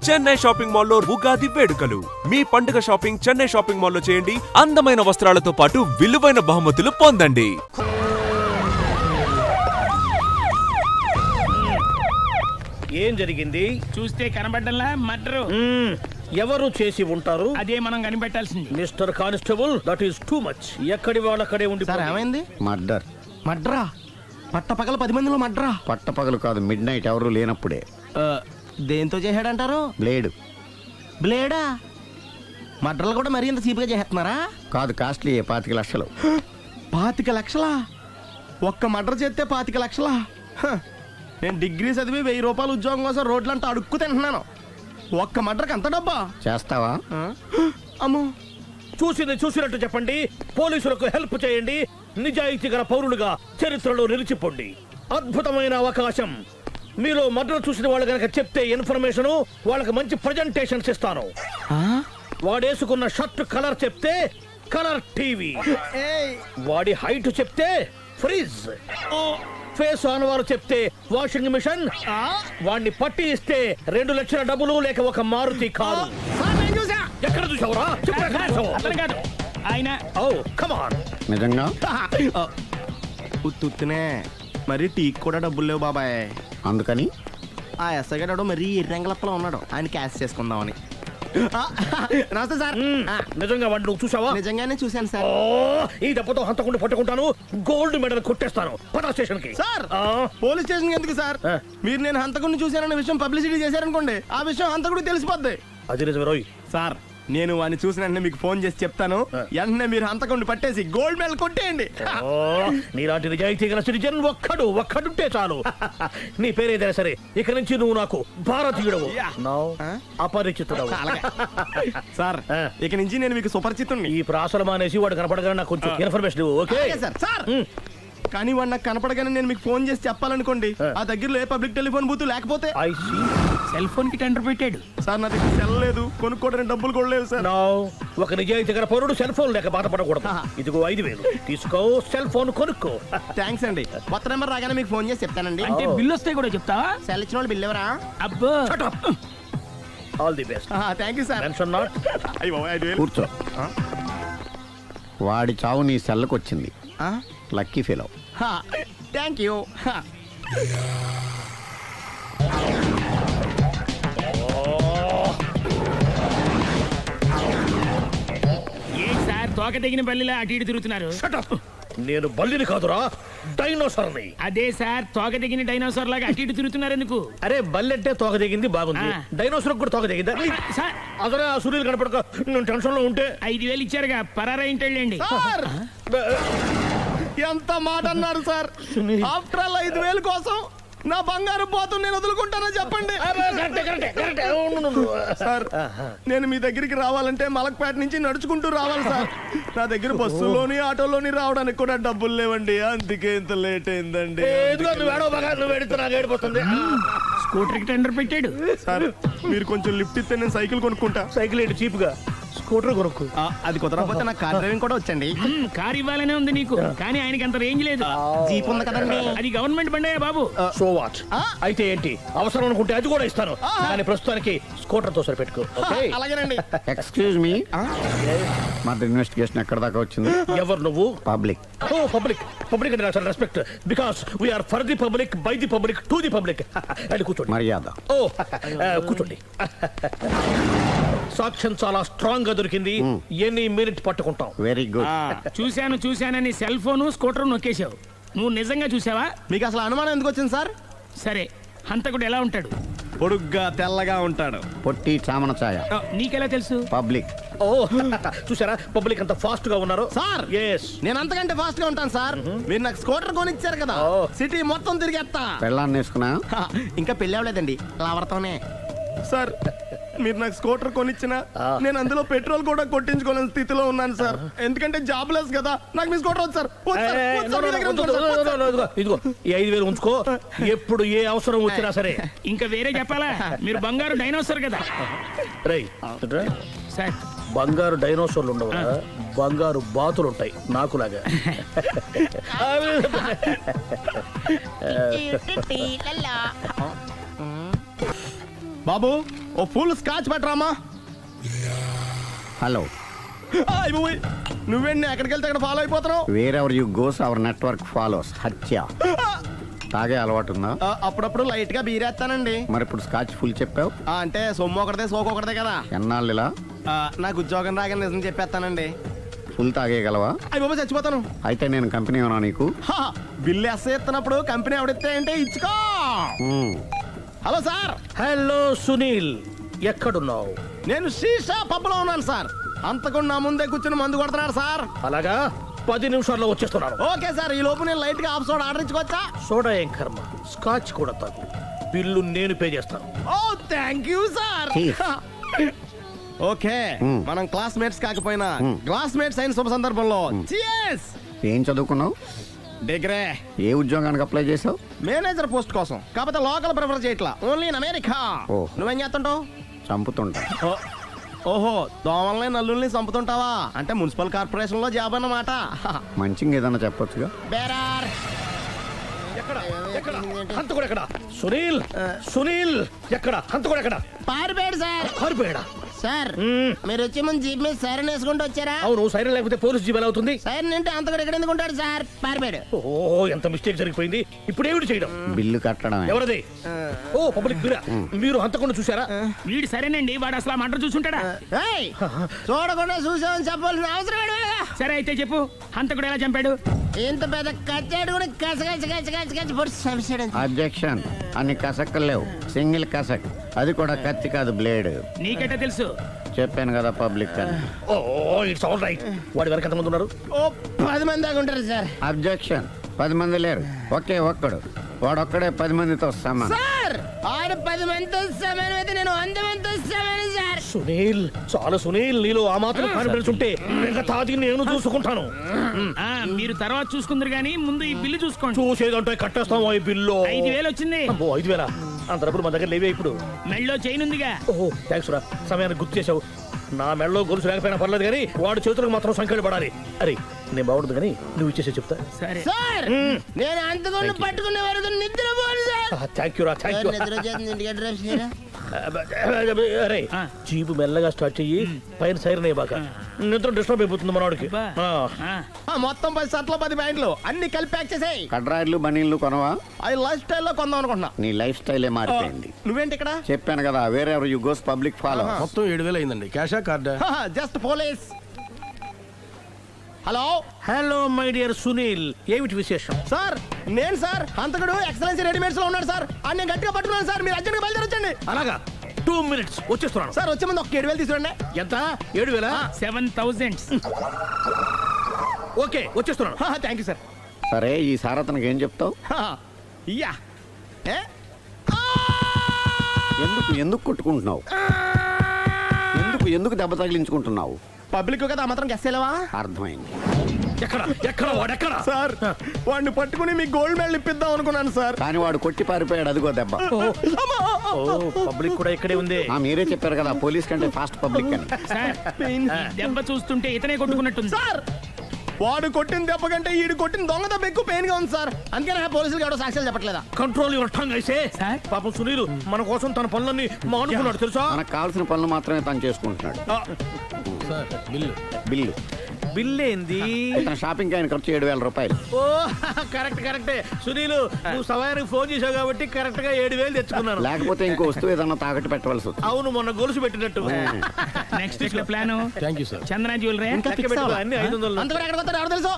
Chennai shopping మాల్లో ఉగాది వేడుకలు. మీ పండుగ షాపింగ్ చెన్నై షాపింగ్ మాల్లో చేయండి. అందమైన వస్త్రాలతో పాటు విలువైన బహుమతులు పొందండి. ఏం జరిగింది? చూస్తే కనబడ్డంలా మర్డరు. ఎవరు చేసి ఉంటారు? అదే మనం కనిపెట్టాల్సింది. Mister constable, that is too much. ఎక్కడి వాళ్ళక్కడే ఉండి సార్ ఏమైంది? మర్డర్. మడ్రా పట్టపగల 10 మందిలో మడ్రా. పట్టపగలు కాదు, మిడ్ నైట్ ఎవరు లేనప్పుడే. దేంతో చేశాడంటారు? బ్లేడ్. బ్లేడా? మడ్రలు కూడా మరీ ఇంత చీప్గా చేస్తున్నారా? కాదు, కాస్ట్లీ 25 లక్షలు. 25 లక్షలా? ఒక్క మడ్ర చేస్తే 25 లక్షలా? నేను డిగ్రీ చదివి 1000 రూపాయలు ఉద్యోగం కోసం రోడ్లంతా అడుక్కు తింటున్నాను. ఒక్క మడ్రకి అంత డబ్బా? చేస్తావా? అమ్మో, చూసినట్టు చెప్పండి. పోలీసులకు హెల్ప్ చేయండి. నిజాయితీ గల పౌరులుగా చరిత్రలో నిలిచిపోండి. అద్భుతమైన అవకాశం. మీలో మర్డర్ చూసిన వాళ్ళు కనుక చెప్తే ఇన్ఫర్మేషన్, వాళ్ళకి మంచి ప్రజెంటేషన్స్ ఇస్తాను. వాడేసుకున్న షర్ట్ కలర్ చెప్తే కలర్ టీవీ, వాడి హైట్ చెప్తే ఫ్రిజ్, ఫేస్ ఆన్ వారు చెప్తే వాషింగ్ మిషన్, వాడిని పట్టి ఇస్తే 2 లక్షల డబ్బులు లేక ఒక మారుతి కారు. ఎక్కడ చూసావురా? అతను కాదు ఆయన. Oh come on. నిజంగా? ఉత్తునే మరి టీకి కూడా డబ్బులు లేవు బాబాయ్. అందుకని ఆ ఎస్ఐ గారు మరీ ఎర్రంగలప్పలో ఉన్నాడు, ఆయన క్యాష్ చేసుకుందామని. నమస్తే సార్. నిజంగా వాడిని నువ్వు చూసావా? నిజంగానే చూశాను సార్. ఈ దెబ్బతో హంతకుండా పట్టుకుంటాను, గోల్డ్ మెడల్ కొట్టేస్తాను. పద స్టేషన్ కి. సార్, పోలీస్ స్టేషన్ ఎందుకు సార్? మీరు నేను హంతకుడిని చూశానన్న విషయం పబ్లిసిటీ చేశారనుకోండి, ఆ విషయం హంతకుడికి తెలిసిపోద్ది. అది నిజమే రోయ్. సార్, నేను వాడిని చూసిన వెంటనే మీకు ఫోన్ చేసి చెప్తాను. వెంటనే మీరు హంతకుడిని పట్టేసి గోల్డ్ మెడల్ కొట్టేయండి. నీలాంటి నిజాయితీ గల సిటిజన్ ఒక్కడుంటే చాలు. నీ పేరేదైనా సరే, ఇక నుంచి నువ్వు నాకు భారతీయుడవు, అపరిచితుడవు. సార్, ఇక నుంచి నేను మీకు సుపరిచితుడిని. ఈ ప్రాసలు మానేసి వాడు కనపడగానే నాకు కొంచెం ఇన్ఫర్మేషన్ ఇవ్వు. Okay sir. కానీ వాడు నాకు కనపడగానే నేను మీకు ఫోన్ చేసి చెప్పాలనుకోండి, ఆ దగ్గరలో ఏ పబ్లిక్ టెలిఫోన్ బూత్ లేకపోతే. సెల్ ఫోన్ కి టెండర్ పెట్టాడు సార్. నా దగ్గర సెల్ లేదు, కొనుక్కోవడానికి డబ్బులు కూడా లేవు సార్. ఒక నిజాయితీ గల పౌరుడు సెల్ ఫోన్ లేక బాధపడకూడదు. ఇదిగో 5,000 తీసుకో, సెల్ ఫోన్ కొనుక్కో. థ్యాంక్స్ అండి. కొత్త నెంబర్ రాగానే మీకు ఫోన్ చేసి చెప్తానండి. అంటే బిల్లు వస్తే కూడా చెప్తావా? సెల్ ఇచ్చిన వాళ్ళు బిల్ ఎవరా? అబ్బో, all the best. Thank you sir. Mention not. కూర్చో. వాడి చావు నీ సెల్లకు వచ్చింది. Lucky fellow. Thank you. A sir తోక తెగిన బల్లిలా అటు ఇటు తిరుగుతున్నారు? నేను బల్లిని కాదురా, డైనోసార్ని. అదే సార్, తోక తెగిన డైనోసార్ లాగా అటు ఇటు తిరుగుతున్నారు ఎందుకు? అరే బల్లెట్టే తోక దిగింది బాగుంది, డైనోసార్ కూడా తోక దిగిందా? సార్, అదరే ఆ సూర్యులు కనపడక నేను టెన్షన్ లో ఉంటే 5,000 ఇచ్చారుగా, పరారా ఇంటండి. ఎంత మాట అన్నారు సార్? ఆఫ్టర్ ఆల్ 5,000 కోసం నా బంగారు పోతుంది నేను వదులుకుంటానో చెప్పండి సార్. నేను మీ దగ్గరికి రావాలంటే మలక్పేట నుంచి నడుచుకుంటూ రావాలి సార్. నా దగ్గర బస్సులోని ఆటోలోని రావడానికి కూడా డబ్బులు లేవండి, అందుకే ఇంత లేట్ అయిందండి. స్కూటర్ కి టెండర్ పెట్టాడు సార్. మీరు కొంచెం లిఫ్ట్ ఇస్తే నేను సైకిల్ కొనుక్కుంటా. సైకిల్ ఏంటి చీప్ గా, స్కూటర్ కొనుక్కు. అది కుదరకపోతే నాకు కార్ డ్రైవింగ్ కూడా వచ్చండి. కార్ ఇవ్వాలనే ఉంది నీకు, కానీ ఆయనకి అంత రేంజ్ లేదు. జీప్ ఉంది కదండి. అది గవర్నమెంట్ బండే బాబు. So what? అయితే ఏంటి, అవసరం అనుకుంటే అది కూడా ఇస్తాను, కానీ ప్రస్తుతానికి స్కూటర్ తో సరిపెట్టుకో. అలాగేనండి. ఎక్స్క్యూజ్ మీ, మర్డర్ ఇన్వెస్టిగేషన్ ఎక్కడ దాకా వచ్చింది? ఎవరు నువ్వు? పబ్లిక్. ఓ పబ్లిక్. పబ్లిక్ అంటే చాలా respect, because we are for the public, by the public, to the public. అది కూర్చోండి. మర్యాద. ఓ కూర్చోండి. సాక్ష్యం చాలా స్ట్రాంగ్ గా దొరికింది, ఎన్ని మినిట్ పట్టుకుంటాం. Very good. చూశానని సెల్ ఫోను స్కూటర్ నొక్కేశావు. నువ్వు నిజంగా చూసావా? మీకు అసలు అనుమానం ఎందుకు వచ్చింది సార్? సరే, హంతకుడు ఎలా ఉంటాడు? పొడుగ్గా తెల్లగా ఉంటాడు. పొట్టి చామన ఛాయ. నీకెలా తెలుసు? పబ్లిక్. ఓ చూసారా పబ్లిక్ అంత ఫాస్ట్ గా ఉన్నారు సార్. ఎస్, నేను అంతకంటే ఫాస్ట్ గా ఉంటాను సార్. మీరు నాకు స్కూటర్ కొనిచ్చారు కదా, సిటీ మొత్తం తిరిగేస్తా. పెళ్ళాన్ని వేసుకున్నా? ఇంకా పెళ్ళి అవ్వలేదండి, లవర్తోనే. సార్, మీరు నాకు స్కూటర్ కొనిచ్చిన నేను అందులో పెట్రోల్ కూడా కొట్టించుకోలేని స్థితిలో ఉన్నాను సార్. ఎందుకంటే జాబ్ లెస్ కదా, నాకు మీ స్కూటర్ వద్దు సార్. ఇదిగో ఈ 5,000 ఉంచుకో, ఎప్పుడు ఏ అవసరం వచ్చినా సరే. ఇంకా వేరే చెప్పాలా? మీరు బంగారు డైనోసార్ కదా. రై సార్, బంగారు డైనోసార్లు ఉండవు, బంగారు బాతులు ఉంటాయి నాకులాగా. బాబు ఓ ఫుల్ స్కాచ్ పెట్టరామా. హలో, నువ్వేంటి ఎక్కడికి వెళ్తే అక్కడ ఫాలో అయిపోతున్నావు? Wherever you goes our network follows. హత్య. తాగే అలవాటు ఉందా? అప్పుడప్పుడు లైట్ గా బీరేస్తానండి. మరి ఇప్పుడు స్కాచ్ ఫుల్ చెప్పావు. అంటే సొమ్ము ఒకటిదే సోకు ఒకటిదే కదా. ఎన్నాళ్ళు ఇలా? నాకు ఉద్యోగం రాగానే నిజం చెప్పేస్తానండి. ఫుల్ తాగేయగలవా? అయ్యి బాబు చచ్చిపోతాను. అయితే నేను కంపెనీ ఉన్నా నీకు. బిల్లు ఎస్ఐ ఎత్తినప్పుడు కంపెనీ ఎవడిస్తే అంటే ఇచ్చుకో. మ్మ్. Hello sir. హలో సునీల్, ఎక్కడున్నావు? నేను శీషా పబ్లో ఉన్నాను సార్. అంతకుండా నా ముందే కూర్చుని మందు కొడుతున్నాడు సార్. అలాగా, 10 నిమిషాల్లో వచ్చేస్తున్నాను. ఓకే సార్, ఈ లోపు నేను లైట్ గా ఆఫ్ సోడా ఆర్డర్ ఇచ్చుకోవచ్చా? సోడా ఏం కర్మ, స్కాచ్ కూడా తాగు. బిల్లు నేను పే చేస్తాను. Oh thank you sir. Cheers. Okay, మనం క్లాస్మేట్స్ కాకపోయినా క్లాస్మేట్స్ అయిన శుభ సందర్భంలో cheers. ఏం చదువుకున్నావు? డిగ్రీ. ఏ ఉద్యోగానికి అప్లై చేసావు? మేనేజర్ పోస్ట్ కోసం, కాకపోతే లోకల్ ప్రిఫర్ చేయట్లా, ఓన్లీ ఇన్ అమెరికా. ఓ. నువ్వేం చేస్తుంటావు? చంపుతుంటా. ఓహో, దోమల్ని నల్లుల్ని చంపుతుంటావా? అంటే మున్సిపల్ కార్పొరేషన్ లో జాబ్ అన్నమాట. మంచిగా ఏదన్నా చెప్పొచ్చుగా. బేరార్. ఎక్కడ ఎక్కడ హంతకుడు ఎక్కడ? సునీల్, సునీల్ ఎక్కడ? హంతకుడు ఎక్కడ? పారిపోయాడు సార్. పారిపోయాడా? సార్ మీరు వచ్చే ముందు జీప్ మీద సైరన్ వేసుకుంటూ వచ్చారా? అవును, సైరన్ లేకపోతే పోలీస్ జీవన్ అవుతుంది. సైరన్ అంటే అంతకుడు ఎక్కడ ఎందుకు ఉంటాడు సార్? పారిపోయాడు. ఓ, ఎంత మిస్టేక్ జరిగిపోయింది. ఇప్పుడు ఏమిటి చేయడం? బిల్లు కట్టడమే. ఎవరది? ఓ, పబ్లిక్ మీరా? మీరు హంతకుండా చూసారా? వీడు సరేనండి, వాడు అసలు ఆ మంట చూసుంటాడా? ఏయ్, చూడకుండా చూసామని చెప్పాల్సిన అవసరం ఏంటి? సరే అయితే చెప్పు, హంతకుడు ఎలా చంపాడు? ఇంత పెద్ద కచ్చాడు కూడా కచ్చ పొడి సమస్యడు. అబ్జెక్షన్. అన్ని కసక్కలు లేవు, సింగిల్ కసక్. అది కూడా కత్తి కాదు, బ్లేడ్. నీకెట్టా తెలుసు? చెప్పాను కదా పబ్లిక్ అని. ఓ, ఇట్స్ ఆల్ రైట్. వాడి వరకు ఎంతమంది ఉన్నారు? ఓ 10 మంది దాకా ఉంటారు సార్. అబ్జెక్షన్. 10 మంది లేరు, ఒకే ఒక్కడు. వాడొక్కడే 10 మందితో సమానం. సార్ ఆరు 10 మందితో సమానం అయితే నేను 100 మందితో సమానం సార్. సునీల్, చాలా సునీల్, నీలో ఆ మాత్రం కాన్ఫిడెన్స్ ఉంటే మిగతాది నేను చూసుకుంటాను. ఆ, మీరు తర్వాత చూసుకుందరు గానీ ముందు ఈ బిల్లు చూసుకోండి. చూసేదంటే కట్టేస్తాం ఈ బిల్లు. 5,000 వచ్చింది. అమ్మో, 5,000? అంతప్పుడు మన దగ్గర లేవే ఇప్పుడు. మెళ్ళో చైన్ ఉందిగా. ఓహో, థ్యాంక్స్ రా, సమయానికి గుర్తు చేసావు. నా మెడలో గొలుసు లేకపోయినా పర్లేదు కానీ వాడు చేతులకు మాత్రం సంఖ్యలు పడాలి. అరే, నేను బాగుంటుంది కానీ నువ్వు ఇచ్చేసే చెప్తా. సరే. సార్ నేను అంతకుండా పట్టుకునే వరకు నిద్రపోను సార్. థ్యాంక్ యూ రా, థ్యాంక్ యూ. నిద్ర వచ్చేస్తుంది, ఇంటికి డ్రైవ్ చేయరా? అరే, జీపు మెల్లగా స్టార్ట్ చెయ్యి, పైన సైరన్ బాగా నిద్ర డిస్టర్బ్ అయిపోతుంది మనవాడికి. బా. ఆ. ఆ, మొత్తం 10 షర్ట్లు 10 ప్యాంట్లు అన్ని కలిపి ప్యాక్ చేసేయ్. కడ్రాయిలు బనీళ్లు కొనవా? అది లైఫ్ స్టైల్లో కొందాం అనుకుంటున్నా. నీ లైఫ్ స్టైలే మారిపోయింది. నువ్వేంటి ఇక్కడ? చెప్పాను కదా, wherever you goes public follow. మొత్తం 7,000 అయిందండి. క్యాషా కార్డా? Just police. Hello hello my dear Sunil, ఏమిటి విశేషం? సార్, నేను సార్ హంతకుడు ఎక్సలెన్సీ రెడీమేడ్స్ లో ఉన్నాడు సార్. అని నేను గట్టిగా పట్టుకున్నాను సార్. మీరు అర్జెంట్గా బయలుదేరొచ్చండి. అలాగా, 2 minutes వచ్చేస్తున్నాను. సార్ వచ్చే ముందు ఒక 7,000 తీసుకురండి. ఎంత? 7,000? 7,000. ఓకే, వచ్చేస్తున్నాను. Thank you sir. సరే, ఈ సారతనకి ఏం చెప్తావు? యా. ఏ? ఎందుకు ఎందుకు కొట్టుకుంటున్నావు? ఎందుకు దెబ్బ తగిలించుకుంటున్నావు? పబ్లిక్ కదా, ఆ మాత్రం గెస్సేలేవా? అర్థమైంది. ఎక్కడ ఎక్కడ వాడెక్కడ? సార్, వాడిని పట్టుకుని మీకు గోల్డ్ మెడల్ ఇప్పిద్దాం అనుకున్నాను సార్. కానీ వాడు కొట్టి పారిపోయాడు, అదిగో దెబ్బ. ఓ, పబ్లిక్ కూడా ఇక్కడే ఉంది. మీరే చెప్పారు కదా, పోలీస్ కంటే ఫాస్ట్ పబ్లిక్ అని. సార్, ఈ దెబ్బ చూస్తుంటే ఇతనే కొట్టుకున్నట్టుంది. సార్, వాడు కొట్టిన దెబ్బ కంటే ఈడు కొట్టిన దొంగ దెబ్బ ఎక్కువ పెయిన్ గా ఉంది సార్. అందుకని పోలీసులు ఎవడో సాక్ష్యాలు చెప్పట్లేదా? కంట్రోల్ యువర్ టంగ్ అయితే. సార్? పాపం సునీల్ మన కోసం తన పనులన్నీ మానుకున్నాడు తెలుసా? మనకు కావాల్సిన పనులు మాత్రమే తను చేసుకుంటున్నాడు. Sir bill. బిల్లు బిల్ ఏంది? ఇతను షాపింగ్ ఆయన ఖర్చు 7,000 రూపాయలు. ఓ, కరెక్టే సునీల్, నువ్వు సమయానికి ఫోన్ చేసావు కాబట్టి కరెక్ట్ గా 7,000 తెచ్చుకున్నాను. లేకపోతే ఇంకో వస్తువు ఏదన్నా తాకట్టు పెట్టవలసి వస్తుంది. అవును, మొన్న గొలుసు పెట్టినట్టు. నెక్స్ట్ వీక్ లో plan thank you sir. Chandana jewellery. లెక్క పెట్టుకో, అన్ని 500. అంతవరకు ఎక్కడ పోతారు ఎవరు తెలుసు?